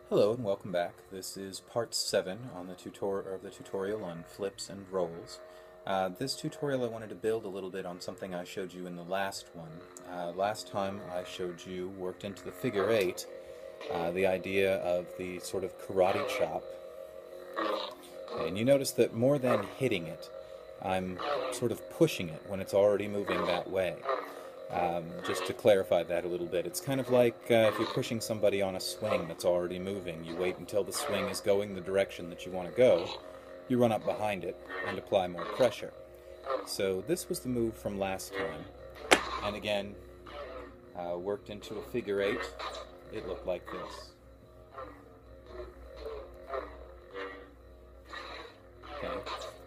Hello and welcome back. This is part 7 on the tutorial on flips and rolls. This tutorial I wanted to build a little bit on something I showed you in the last one. Last time I showed you, worked into the figure 8, the idea of the sort of karate chop. And you notice that more than hitting it, I'm sort of pushing it when it's already moving that way. Just to clarify that a little bit, it's kind of like if you're pushing somebody on a swing that's already moving. You wait until the swing is going the direction that you want to go, you run up behind it and apply more pressure. So this was the move from last time, and again, worked into a figure 8, it looked like this. Okay,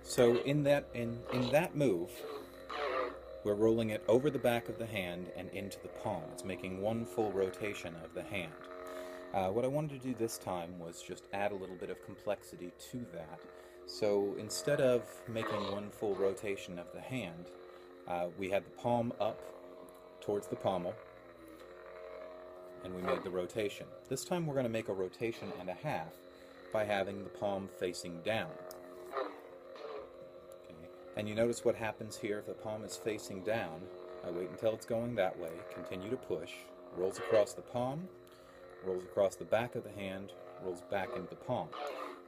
so in that move, we're rolling it over the back of the hand and into the palm. It's making one full rotation of the hand. What I wanted to do this time was just add a little bit of complexity to that. So instead of making one full rotation of the hand, we had the palm up towards the pommel, and we made the rotation. This time we're going to make a rotation and a half by having the palm facing down. And you notice what happens here if the palm is facing down. I wait until it's going that way, continue to push, rolls across the palm, rolls across the back of the hand, rolls back into the palm.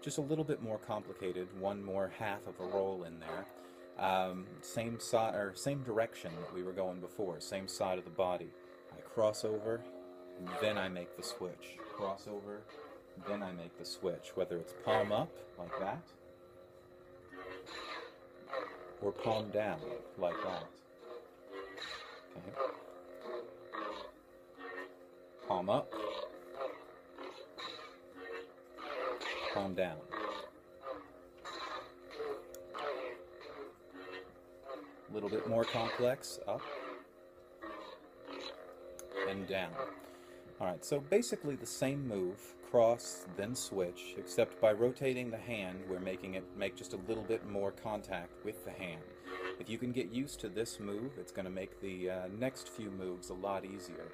Just a little bit more complicated, one more half of a roll in there. Same side or same direction that we were going before, same side of the body. I cross over, and then I make the switch. Cross over, then I make the switch, whether it's palm up like that, or palm down, like that. Okay. Palm up, palm down. A little bit more complex, up and down. Alright, so basically the same move, cross, then switch, except by rotating the hand, we're making it make just a little bit more contact with the hand. If you can get used to this move, it's going to make the next few moves a lot easier.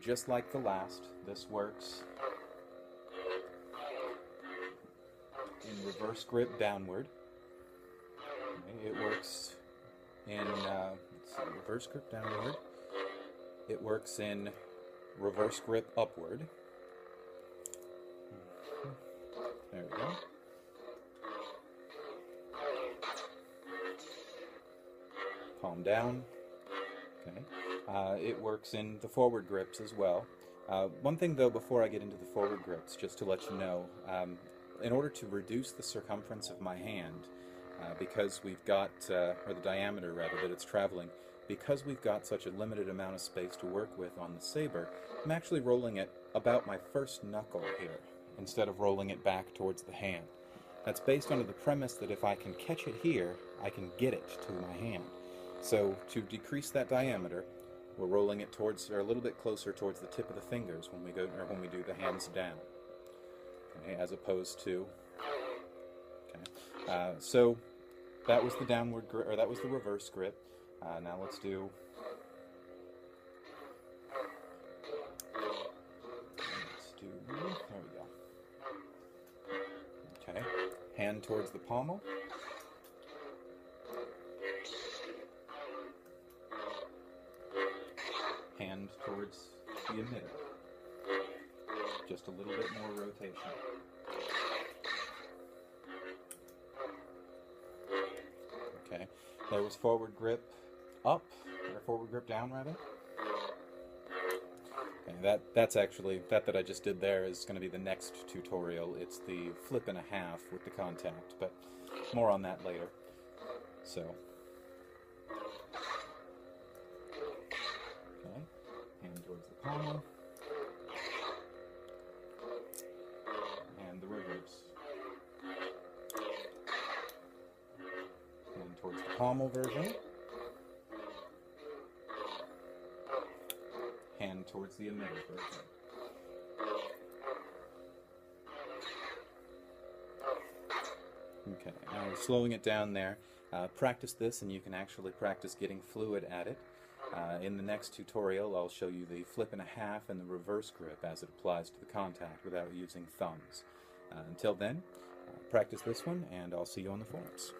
Just like the last, this works in reverse grip downward. Okay, it works in reverse grip downward. It works in reverse grip upward. There we go. Palm down. Okay. It works in the forward grips as well. One thing though, before I get into the forward grips, just to let you know, in order to reduce the circumference of my hand, because we've got, or the diameter rather, that it's traveling, because we've got such a limited amount of space to work with on the saber, I'm actually rolling it about my first knuckle here, instead of rolling it back towards the hand. That's based on the premise that if I can catch it here, I can get it to my hand. So to decrease that diameter, we're rolling it towards, or a little bit closer towards the tip of the fingers when we go, or when we do the hands down. Okay, as opposed to, okay. So that was the downward grip, or that was the reverse grip. Now let's do, there we go. Okay, hand towards the pommel. Hand towards the emitter. Just a little bit more rotation. Okay, there was forward grip up, or forward grip down rather. Okay, that's actually, that I just did there is going to be the next tutorial. It's the flip and a half with the contact, but more on that later. So, okay, hand towards the pommel, and the reverse. Hand towards the pommel version. Hand towards the emitter version. Okay, now we're slowing it down there. Practice this and you can actually practice getting fluid at it. In the next tutorial, I'll show you the flip and a half and the reverse grip as it applies to the contact without using thumbs. Until then, practice this one, and I'll see you on the forums.